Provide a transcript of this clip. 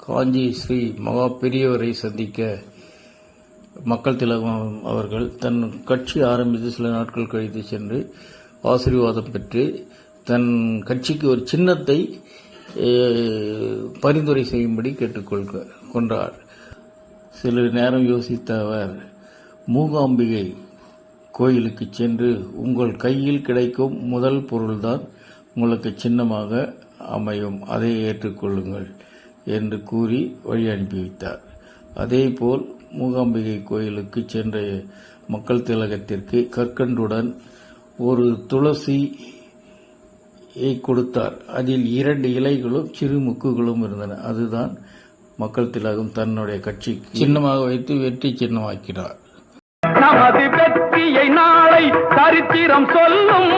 காஞ்சி ஸ்ரீ மகா பெரியவரை சந்திக்க மக்கள் திலகம் அவர்கள் தன் கட்சி ஆரம்பித்து சில நாட்கள் கழித்து சென்று ஆசீர்வாதம் பெற்று தன் கட்சிக்கு ஒரு சின்னத்தை பரிந்துரை செய்யும்படி கேட்டுக்கொண்டார். சில நேரம் யோசித்த அவர் மூகாம்பிகை கோயிலுக்கு சென்று உங்கள் கையில் கிடைக்கும் முதல் பொருள்தான் உங்களுக்கு சின்னமாக அமையும், அதை ஏற்றுக்கொள்ளுங்கள் என்று கூறி வழி அனுப்பி வைத்தார். அதேபோல் மூகாம்பிகை கோயிலுக்கு சென்ற மக்கள் திலகத்திற்கு கற்கண்டுடன் ஒரு துளசியை கொடுத்தார். அதில் 2 இலைகளும் சிறு முக்குகளும் இருந்தன. அதுதான் மக்கள் திலகம் தன்னுடைய கட்சிக்கு சின்னமாக வைத்து வெற்றி சின்னமாக்கினார். நமது வெற்றியை நாளை சரித்திரம் சொல்லும்.